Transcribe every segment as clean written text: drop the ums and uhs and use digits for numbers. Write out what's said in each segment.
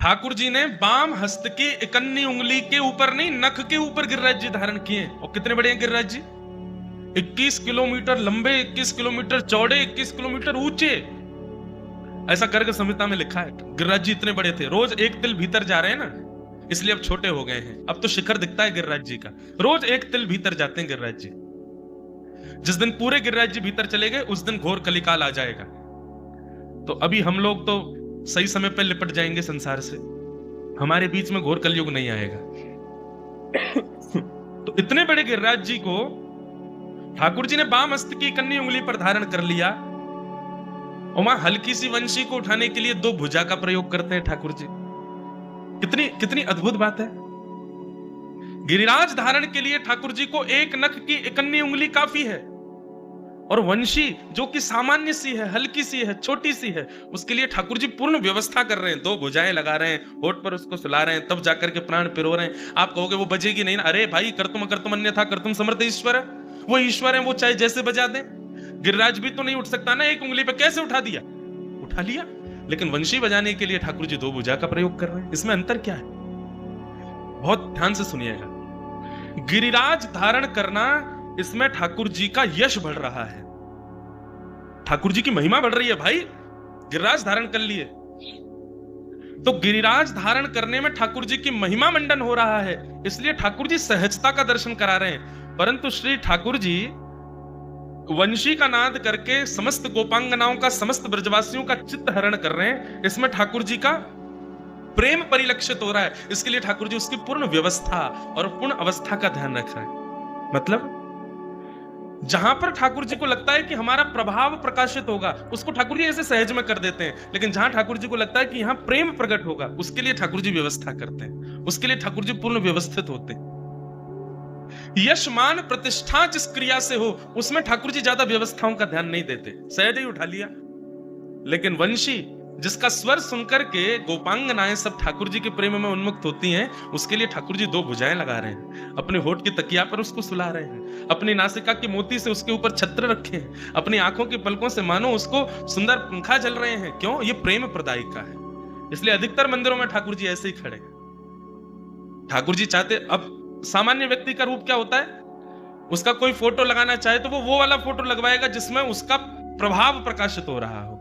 ठाकुर जी ने बाम हस्त की इकन्नी उंगली के ऊपर नहीं, नख के ऊपर गिरिराज जी धारण किए। और कितने बड़े हैं गिरिराज जी? 21 किलोमीटर लंबे, 21 किलोमीटर चौड़े, 21 किलोमीटर ऊंचे। ऐसा गर्ग संहिता में लिखा है। गिरिराज जी इतने बड़े थे, रोज एक तिल भीतर जा रहे हैं ना, इसलिए अब छोटे हो गए हैं। अब तो शिखर दिखता है गिरिराज जी का, रोज एक तिल भीतर जाते हैं गिरिराज जी। जिस दिन पूरे गिरिराज जी भीतर चले गए उस दिन घोर कलिकाल आ जाएगा। तो अभी हम लोग तो सही समय पर लिपट जाएंगे संसार से, हमारे बीच में घोर कलयुग नहीं आएगा। तो इतने बड़े गिरिराज जी को ठाकुर जी ने बाम हस्त की कन्नी उंगली पर धारण कर लिया, और वहां हल्की सी वंशी को उठाने के लिए 2 भुजा का प्रयोग करते हैं ठाकुर जी। कितनी कितनी अद्भुत बात है। गिरिराज धारण के लिए ठाकुर जी को एक नख की इकन्नी उंगली काफी है, और वंशी जो कि सामान्य सी है, हल्की सी है, छोटी सी है, उसके लिए ठाकुर जी पूर्ण व्यवस्था कर रहे हैं। 2 भुजाएं लगा रहे हैं, होठ पर उसको सुला रहे हैं, तब जाकर के प्राण पिरो रहे हैं। आप कहोगे वो बजेगी नहीं ना। अरे भाई, कर्तुम अकर्तुम अन्यथा कर्तुम समर्थ ईश्वर है, वो ईश्वर है, वो चाहे जैसे बजा दे। गिरिराज भी तो नहीं उठ सकता ना एक उंगली पे, कैसे उठा दिया? उठा लिया। लेकिन वंशी बजाने के लिए ठाकुर जी 2 भुजा का प्रयोग कर रहे हैं। इसमें अंतर क्या है? बहुत ध्यान से सुनिएगा। गिरिराज धारण करना, इसमें ठाकुर जी का यश बढ़ रहा है, ठाकुर जी की महिमा बढ़ रही है। भाई गिरिराज धारण कर लिए तो गिरिराज धारण करने में ठाकुर जी की महिमा मंडन हो रहा है, इसलिए ठाकुर जी सहजता का दर्शन करा रहे हैं। परंतु श्री ठाकुर जी वंशी का नाद करके समस्त गोपांगनाओं का, समस्त ब्रजवासियों का चित्त हरण कर रहे हैं। इसमें ठाकुर जी का प्रेम परिलक्षित हो रहा है। इसके लिए ठाकुर जी उसकी पूर्ण व्यवस्था और पूर्ण अवस्था का ध्यान रख रहे हैं। मतलब जहां पर ठाकुर जी को लगता है कि हमारा प्रभाव प्रकाशित होगा, उसको ठाकुर जी ऐसे सहज में कर देते हैं। लेकिन जहां ठाकुर जी को लगता है कि यहां प्रेम प्रकट होगा, उसके लिए ठाकुर जी व्यवस्था करते हैं, उसके लिए ठाकुर जी पूर्ण व्यवस्थित होते हैं। यश मान प्रतिष्ठा जिस क्रिया से हो, उसमें ठाकुर जी ज्यादा व्यवस्थाओं का ध्यान नहीं देते, सहज ही उठा लिया। लेकिन वंशी जिसका स्वर सुनकर के गोपांगनाएं सब ठाकुर जी के प्रेम में उन्मुक्त होती हैं, उसके लिए ठाकुर जी 2 भुजाएं लगा रहे हैं, अपने होठ की तकिया पर उसको सुला रहे हैं, अपनी नासिका की मोती से उसके ऊपर छत्र रखे हैं, अपनी आंखों की पलकों से मानो उसको सुंदर पंखा जल रहे हैं। क्यों? ये प्रेम प्रदायिका है। इसलिए अधिकतर मंदिरों में ठाकुर जी ऐसे ही खड़े हैं। ठाकुर जी चाहते, अब सामान्य व्यक्ति का रूप क्या होता है, उसका कोई फोटो लगाना चाहे तो वो वाला फोटो लगवाएगा जिसमें उसका प्रभाव प्रकाशित हो रहा हो।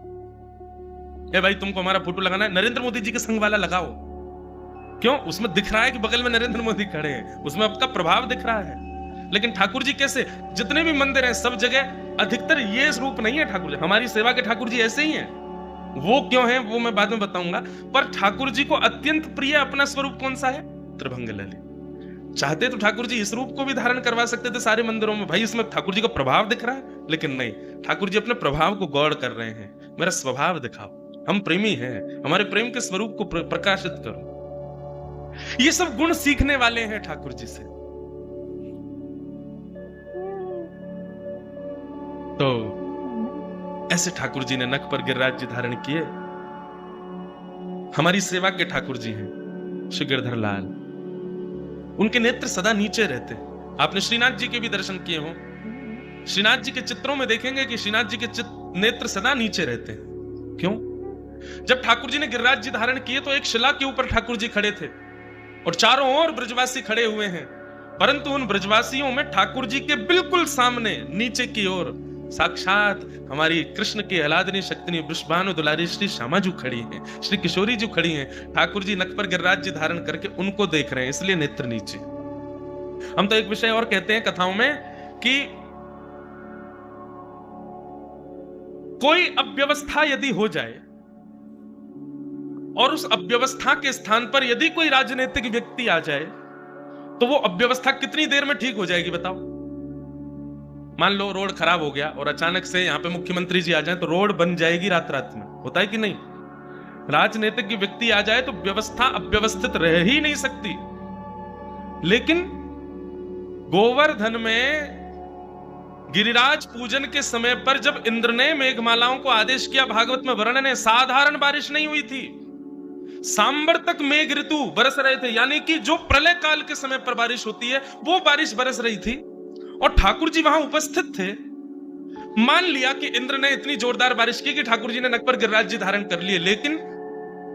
भाई तुमको हमारा फोटो लगाना है, नरेंद्र मोदी जी के संग वाला लगाओ। क्यों? उसमें दिख रहा है कि बगल में नरेंद्र मोदी खड़े हैं, उसमें आपका प्रभाव दिख रहा है। लेकिन ठाकुर जी कैसे, जितने भी मंदिर हैं सब जगह अधिकतर ये रूप नहीं है ठाकुर जी। हमारी सेवा के ठाकुर जी ऐसे ही हैं। वो क्यों हैं वो मैं बाद में बताऊंगा। पर ठाकुर जी को अत्यंत प्रिय अपना स्वरूप कौन सा है? त्रिभंग ललित। चाहते तो ठाकुर जी इस रूप को भी धारण करवा सकते थे सारे मंदिरों में, भाई इसमें ठाकुर जी का प्रभाव दिख रहा है। लेकिन नहीं, ठाकुर जी अपने प्रभाव को गौड़ कर रहे हैं, मेरा स्वभाव दिखाओ, हम प्रेमी हैं, हमारे प्रेम के स्वरूप को प्रकाशित करो। ये सब गुण सीखने वाले हैं ठाकुर जी से। तो ऐसे ठाकुर जी ने नख पर गिरिराज जी धारण किए। हमारी सेवा के ठाकुर जी हैं श्री गिरधर लाल, उनके नेत्र सदा नीचे रहते। आपने श्रीनाथ जी के भी दर्शन किए हो, श्रीनाथ जी के चित्रों में देखेंगे कि श्रीनाथ जी के नेत्र सदा नीचे रहते हैं। क्यों? जब ठाकुर जी ने गिरिराज जी धारण किए तो एक शिला के ऊपर ठाकुर जी खड़े थे और चारों ओर ब्रजवासी खड़े हुए हैं, परंतु उन ब्रजवासियों में ठाकुर जी के बिल्कुल सामने नीचे की ओर साक्षात हमारी कृष्ण की आह्लादनी शक्तिनी वृषभानु दुलारी श्री श्यामा जी खड़ी हैं, श्री किशोरी जी खड़ी हैं। ठाकुर जी नख पर गिरिराज जी धारण करके उनको देख रहे हैं, इसलिए नेत्र नीचे। हम तो एक विषय और कहते हैं कथाओं में कि कोई अव्यवस्था यदि हो जाए और उस अव्यवस्था के स्थान पर यदि कोई राजनीतिक व्यक्ति आ जाए तो वो अव्यवस्था कितनी देर में ठीक हो जाएगी बताओ? मान लो रोड खराब हो गया और अचानक से यहां पे मुख्यमंत्री जी आ जाए तो रोड बन जाएगी रात रात में, होता है कि नहीं? राजनीतिक व्यक्ति आ जाए तो व्यवस्था अव्यवस्थित रह ही नहीं सकती। लेकिन गोवर्धन में गिरिराज पूजन के समय पर जब इंद्र ने मेघमालाओं को आदेश किया, भागवत में वर्णन है, साधारण बारिश नहीं हुई थी, सांबर तक मेघ ऋतु बरस रहे थे, यानी कि जो प्रलय काल के समय पर बारिश होती है वो बारिश बरस रही थी और ठाकुर जी वहां उपस्थित थे। मान लिया कि इंद्र ने इतनी जोरदार बारिश की कि ठाकुर जी ने नख पर गिरिराज जी धारण कर लिए, लेकिन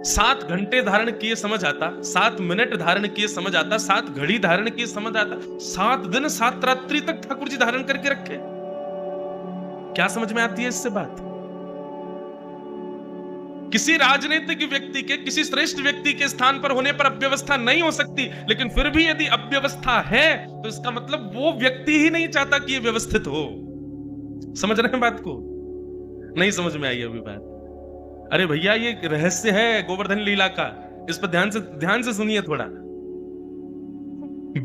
7 घंटे धारण किए समझ आता, 7 मिनट धारण किए समझ आता, 7 घड़ी धारण किए समझ आता, 7 दिन 7 रात्रि तक ठाकुर जी धारण करके रखे। क्या समझ में आती है इससे बात? किसी राजनीतिक व्यक्ति के, किसी श्रेष्ठ व्यक्ति के स्थान पर होने पर अव्यवस्था नहीं हो सकती, लेकिन फिर भी यदि अव्यवस्था है तो इसका मतलब वो व्यक्ति ही नहीं चाहता कि ये व्यवस्थित हो। समझ रहे हैं बात को? नहीं समझ में आई अभी बात? अरे भैया ये रहस्य है गोवर्धन लीला का, इस पर ध्यान से सुनिए थोड़ा।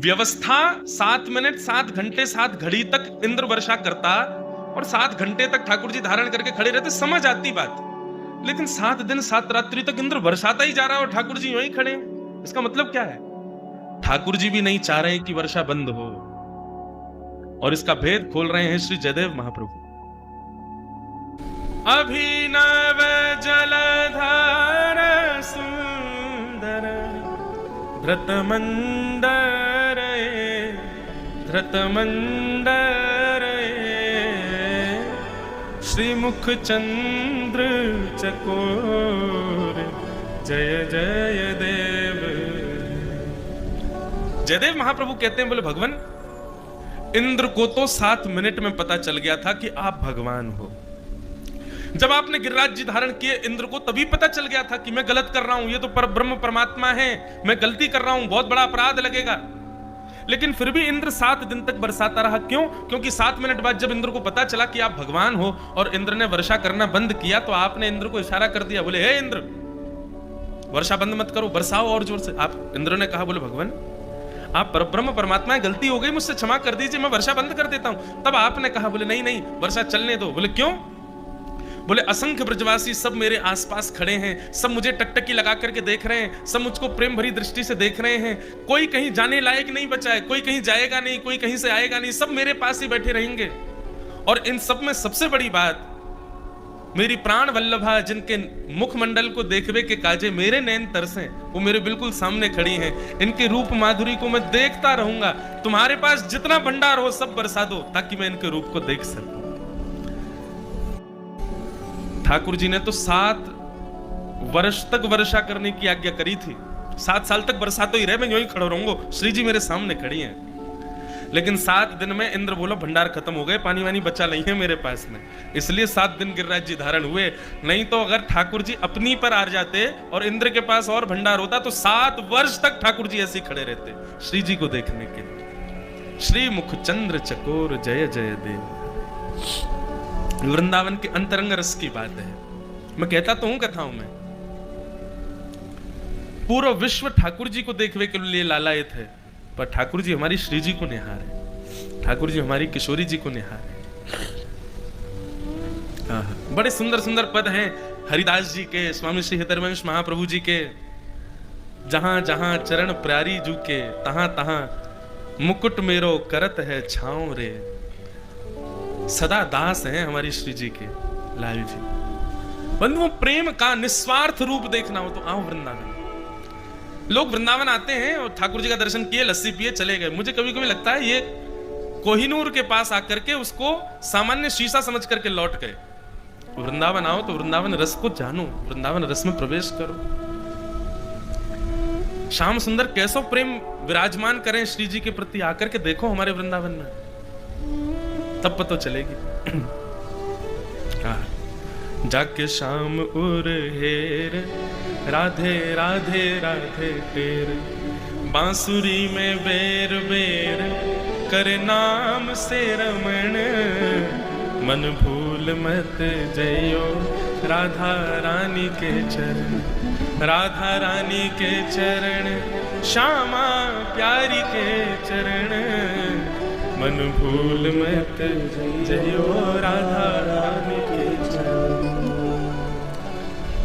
व्यवस्था 7 मिनट 7 घंटे 7 घड़ी तक इंद्र वर्षा करता और 7 घंटे तक ठाकुर जी धारण करके खड़े रहते, समझ आती बात। लेकिन 7 दिन 7 रात्रि तक इंद्र बरसाता ही जा रहा है और ठाकुर जी वहीं खड़े हैं। इसका मतलब क्या है? ठाकुर जी भी नहीं चाह रहे कि वर्षा बंद हो, और इसका भेद खोल रहे हैं श्री जयदेव महाप्रभु। अभिनव जलधार सुंदर धृतमंदर धृतमंदर श्रीमुख चंद्र चकोर जय जय देव। जयदेव महाप्रभु कहते हैं, बोले भगवान, इंद्र को तो 7 मिनट में पता चल गया था कि आप भगवान हो। जब आपने गिरिराज जी धारण किए, इंद्र को तभी पता चल गया था कि मैं गलत कर रहा हूं, ये तो परब्रह्म परमात्मा है, मैं गलती कर रहा हूं, बहुत बड़ा अपराध लगेगा। लेकिन फिर भी इंद्र 7 दिन तक बरसाता रहा। क्यों? क्योंकि 7 मिनट बाद जब इंद्र को पता चला कि आप भगवान हो और इंद्र ने वर्षा करना बंद किया, तो आपने इंद्र को इशारा कर दिया, बोले हे इंद्र, वर्षा बंद मत करो, बरसाओ और जोर से। आप इंद्र ने कहा, बोले भगवान आप परब्रह्म परमात्मा है, गलती हो गई मुझसे, क्षमा कर दीजिए, मैं वर्षा बंद कर देता हूं। तब आपने कहा, बोले नहीं नहीं, वर्षा चलने दो। बोले क्यों? बोले असंख्य ब्रजवासी सब मेरे आसपास खड़े हैं, सब मुझे टकटकी लगा करके देख रहे हैं, सब मुझको प्रेम भरी दृष्टि से देख रहे हैं, कोई कहीं जाने लायक नहीं बचा है, कोई कहीं जाएगा नहीं, कोई कहीं से आएगा नहीं, सब मेरे पास ही बैठे रहेंगे। और इन सब में सबसे बड़ी बात, मेरी प्राण वल्लभा जिनके मुखमंडल को देखवे के काजे मेरे नैन तरसे, वो मेरे बिल्कुल सामने खड़ी हैं। इनके रूप माधुरी को मैं देखता रहूंगा। तुम्हारे पास जितना भंडार हो सब बरसा दो ताकि मैं इनके रूप को देख सकूं। ठाकुर जी ने तो 7 वर्ष तक वर्षा करने की आज्ञा करी थी। 7 साल तक बरसा तो ही रहे, मैं यूं ही खड़ा रहूंगा, श्री जी मेरे सामने खड़ी हैं। लेकिन 7 दिन में इंद्र बोलो भंडार खत्म हो गए, पानी वानी बचा नहीं है मेरे पास में, इसलिए 7 दिन गिरिराज जी धारण हुए। नहीं तो अगर ठाकुर जी अपनी पर आ जाते और इंद्र के पास और भंडार होता तो 7 वर्ष तक ठाकुर जी ऐसे खड़े रहते श्री जी को देखने के लिए। श्री मुख चंद्र चकोर जय जय देव। वृंदावन के अंतरंग रस की बात है। मैं कहता तो हूं कथाओं में, पूरा विश्व ठाकुर जी को देखने के लिए लालायित है, पर ठाकुर जी हमारी श्री जी को निहारे, ठाकुर जी हमारी किशोरी जी को निहारे। बड़े सुंदर सुंदर पद हैं हरिदास जी के, स्वामी श्री हरिवंश महाप्रभु जी के। जहां जहां चरण प्यारी जू के, तहां तहां मुकुट मेरो करत है छाँव रे। सदा दास हैं हमारी श्री जी के लाल जी। बंधुओं, प्रेम का निस्वार्थ रूप देखना हो तो आओ वृंदावन। लोग वृंदावन आते हैं और ठाकुर जी का दर्शन किए, लस्सी पिए, चले गए। मुझे कभी कभी लगता है ये कोहिनूर के पास आकर के उसको सामान्य शीशा समझ करके लौट गए। वृंदावन आओ तो वृंदावन रस को जानो, वृंदावन रस में प्रवेश करो। श्याम सुंदर कैसो प्रेम विराजमान करें श्री जी के प्रति, आकर के देखो हमारे वृंदावन में, तब पता चलेगी। जाके शाम उर हेर, राधे राधे राधे तेर, बांसुरी में बेर बेर, करे नाम से रमण, मन भूल मत जइयो राधा रानी के चरण, राधा रानी के चरण, श्यामा प्यारी के चरण, मन भूल मत जइयो राधा रानी के चरण।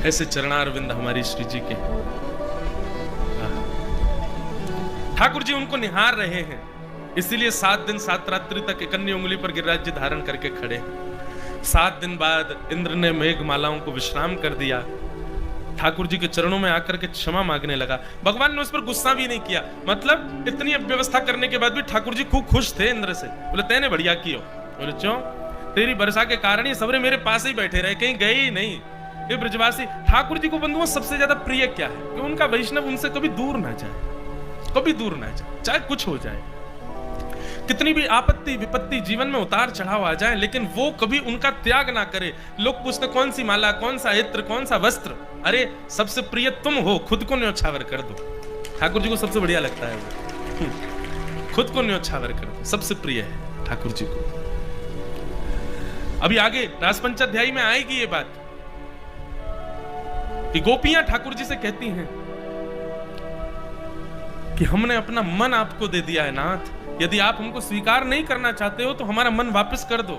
ऐसे चरणारविंद हमारी श्री जी के। ठाकुर जी उनको निहार रहे हैं, इसीलिए 7 दिन 7 रात्रि तक इकन्नी उंगली पर गिरिराज जी धारण करके खड़े। 7 दिन बाद इंद्र ने मेघमालाओं को विश्राम कर दिया, ठाकुर जी के चरणों में आकर के क्षमा मांगने लगा। भगवान ने उस पर गुस्सा भी नहीं किया, मतलब इतनी अव्यवस्था करने के बाद भी ठाकुर जी खूब खुश थे इंद्र से। बोले तैने बढ़िया कियो। बोले क्यों? तेरी वर्षा के कारण ही सबरे मेरे पास ही बैठे रहे, कहीं गए ही नहीं। ये ब्रजवासी ठाकुर जी को बंधुओं सबसे ज्यादा प्रिय क्या है कि उनका वैष्णव उनसे कभी दूर ना जाए, कभी दूर ना जाए, चाहे कुछ हो जाए, कितनी भी आपत्ति विपत्ति जीवन में उतार चढ़ाव आ जाए, लेकिन वो कभी उनका त्याग ना करे। लोग पूछते कौन सी माला, कौन सा इत्र, कौन सा वस्त्र, अरे सबसे प्रिय तुम हो, खुद को न्योछावर कर दो। ठाकुर जी को सबसे बढ़िया लगता है वो, खुद को न्योछावर कर दो, सबसे प्रिय है ठाकुर जी को। अभी आगे रास पंचाध्यायी में आएगी ये बात कि गोपियां ठाकुर जी से कहती हैं कि हमने अपना मन आपको दे दिया है नाथ, यदि आप हमको स्वीकार नहीं करना चाहते हो तो हमारा मन वापस कर दो।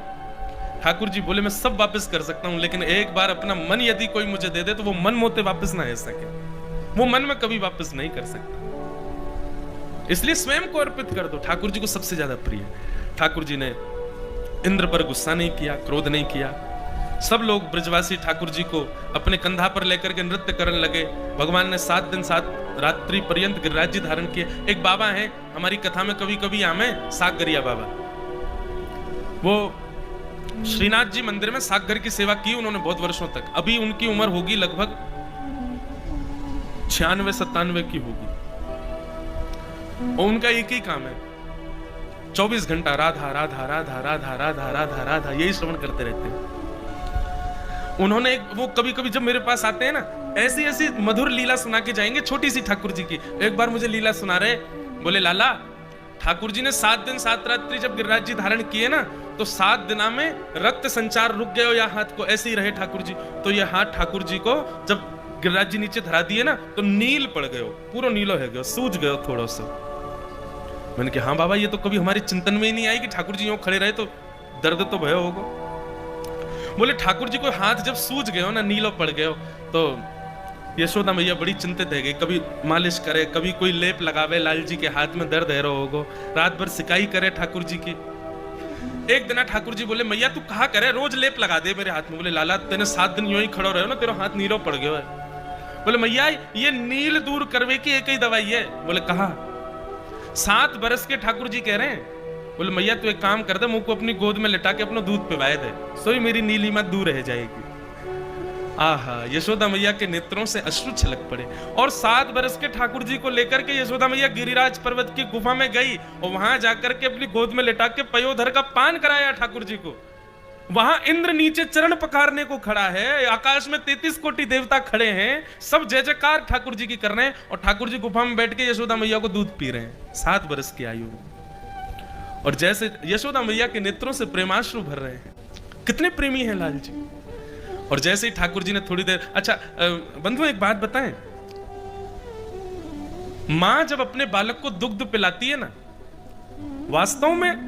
ठाकुर जी बोले मैं सब वापस कर सकता हूं, लेकिन एक बार अपना मन यदि कोई मुझे दे दे तो वो मन मोते वापस ना आ सके, वो मन में कभी वापस नहीं कर सकता, इसलिए स्वयं को अर्पित कर दो। ठाकुर जी को सबसे ज्यादा प्रिय। ठाकुर जी ने इंद्र पर गुस्सा नहीं किया, क्रोध नहीं किया। सब लोग ब्रजवासी ठाकुर जी को अपने कंधा पर लेकर के नृत्य करने लगे। भगवान ने 7 दिन 7 रात्रि पर्यंत गिरिराज धारण किए। एक बाबा है हमारी कथा में कभी कभी आमे, सागरिया बाबा, वो श्रीनाथ जी मंदिर में सागर की सेवा की उन्होंने बहुत वर्षों तक। अभी उनकी उम्र होगी लगभग 96-97 की होगी, और उनका एक ही काम है 24 घंटा राधा राधा राधा राधा राधा राधा राधा यही श्रवण करते रहते हैं। उन्होंने वो कभी कभी जब मेरे पास आते हैं ना, ऐसी ऐसी मधुर लीला सुना के जाएंगे छोटी सी ठाकुर जी की। एक बार मुझे लीला सुना रहे, बोले लाला ठाकुर जी ने 7 दिन 7 रात्रि जब गिरिराज जी धारण किए ना, तो 7 दिना में रक्त संचार रुक गयो या हाथ को, ऐसे ही रहे ठाकुर जी। तो ये हाथ ठाकुर जी को जब गिरिराज जी नीचे धरा दिए ना तो नील पड़ गयो, पूरा नीलो है गयो, सूझ गयो थोड़ा सा। मैंने कहा हाँ बाबा, ये तो कभी हमारे चिंतन में ही नहीं आई कि ठाकुर जी यूं खड़े रहे तो दर्द तो भयो होगा। बोले ठाकुर जी को हाथ जब सूझ गए हो ना, नीलो पड़ गए हो, तो यशोदा मैया बड़ी चिंतित है गई। कभी मालिश करे, कभी कोई लेप लगावे, लाल जी के हाथ में दर्द है रहो होगो, रात भर सिकाई करे ठाकुर जी की। एक दिन ठाकुर जी बोले मैया तू कहा करे, रोज लेप लगा दे मेरे हाथ में। बोले लाला तेने 7 दिन यूं ही खड़ो रहे हो ना, तेरा हाथ नीलो पड़ गयो है। बोले मैया ये नील दूर करवे की एक ही दवाई है। बोले कहा? 7 बरस के ठाकुर जी कह रहे हैं। बोले मैया तू एक काम कर दे, मुझको अपनी गोद में लिटा के अपना दूध पिवाए दे, सोई मेरी नीली मत दूर रह जाएगी। आहा, यशोदा मैया के नेत्रों से अश्रु छलक पड़े। और 7 बरस के ठाकुर जी को लेकर के यशोदा मैया गिरिराज पर्वत की गुफा में गई और वहां जाकर के अपनी गोद में लिटा के पयोधर का पान कराया ठाकुर जी को। वहां इंद्र नीचे चरण पखारने को खड़ा है, आकाश में 33 कोटि देवता खड़े हैं, सब जय जयकार ठाकुर जी की कर रहे हैं, और ठाकुर जी गुफा में बैठ के यशोदा मैया को दूध पी रहे हैं 7 बरस की आयु में। और जैसे यशोदा मैया के नेत्रों से प्रेमाश्रु भर रहे हैं, कितने प्रेमी हैं लाल जी। और जैसे ही ठाकुर जी ने थोड़ी देर, अच्छा बंधु एक बात बताएं, मां जब अपने बालक को दुग्ध पिलाती है ना, वास्तव में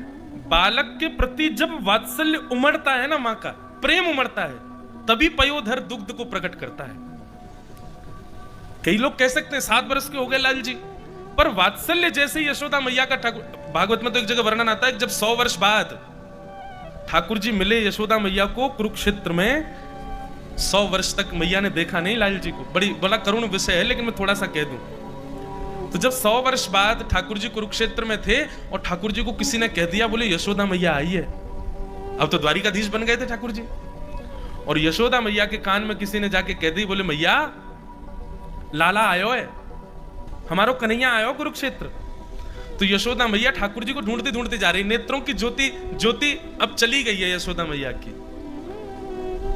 बालक के प्रति जब वात्सल्य उमड़ता है ना, मां का प्रेम उमड़ता है, तभी पयोधर दुग्ध को प्रकट करता है। कई लोग कह सकते हैं 7 बरस के हो गए लाल जी, पर वात्सल्य जैसे यशोदा मैया का, ठाकुर भागवत में तो एक जगह वर्णन आता है जब 100 वर्ष बाद ठाकुर जी मिले यशोदा मैया को कुरुक्षेत्र में, 100 वर्ष तक मैया ने देखा नहीं लाल जी को। बड़ा करुण विषय है, लेकिन मैं थोड़ा सा कह दूं। तो जब 100 वर्ष बाद ठाकुर जी कुरुक्षेत्र में थे और ठाकुर जी को किसी ने कह दिया, बोले यशोदा मैया आई है। अब तो द्वारिकाधीश बन गए थे ठाकुर जी, और यशोदा मैया के कान में किसी ने जाके कह दी, बोले मैया लाला आयो है, हमारो कन्हैया आयो कुरुक्षेत्र। तो यशोदा मैया ठाकुर जी को ढूंढती ढूंढती जा रही, नेत्रों की ज्योति अब चली गई है यशोदा मैया की।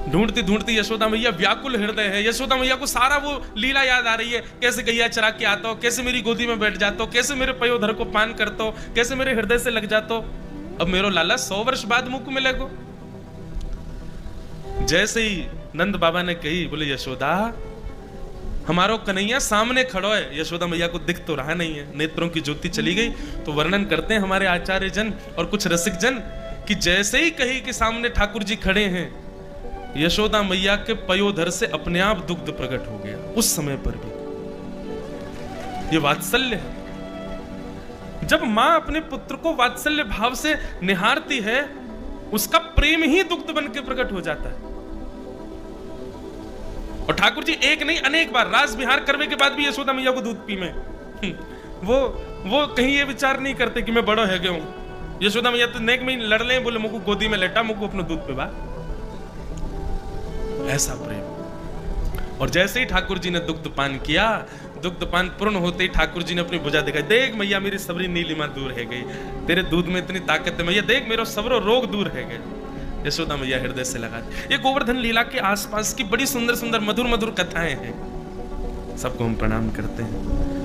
ढूंढती ढूंढती यशोदा मैया व्याकुल हृदय है, यशोदा मैया को सारा वो लीला याद आ रही है, कैसे गैया चरा के आता हो, कैसे मेरी गोदी में बैठ जाता हो, कैसे मेरे पयोधर को पान करता हो, कैसे मेरे हृदय से लग जाता हो। अब मेरो लाला 100 वर्ष बाद मुख मिलेगो। जैसे ही नंद बाबा ने कही, बोले यशोदा हमारो कन्हैया सामने खड़ो है। यशोदा मैया को दिख तो रहा नहीं है, नेत्रों की ज्योति चली गई। तो वर्णन करते हैं हमारे आचार्य जन और कुछ रसिक जन कि जैसे ही कही कि सामने ठाकुर जी खड़े हैं, यशोदा मैया के पयोधर से अपने आप दुग्ध प्रकट हो गया। उस समय पर भी ये वात्सल्य है। जब मां अपने पुत्र को वात्सल्य भाव से निहारती है, उसका प्रेम ही दुग्ध बन के प्रकट हो जाता है। और ठाकुर जी एक नहीं अनेक बार रास विहार करने के बाद भी यशोदा मैया को दूध पी में वो कहीं ये विचार नहीं करते कि मैं बड़ा है गया हूं। यशोदा मैया तो नेक में लड़ ले, बोले मुझको गोदी में लेटा, मुझको अपना दूध पिवा। ऐसा प्रेम। और जैसे ही ठाकुर जी ने दुग्ध पान किया, दुग्ध पान पूर्ण होते ही ठाकुर जी ने अपनी भुजा दिखाई, देख मैया मेरी सबरी नीलिमा दूर है गई, तेरे दूध में इतनी ताकत है मैया, देख मेरा सबरो रोग दूर है गए। यशोदा मैया हृदय से लगा। ये गोवर्धन लीला के आसपास की बड़ी सुंदर सुंदर मधुर मधुर कथाएं हैं, सबको हम प्रणाम करते हैं।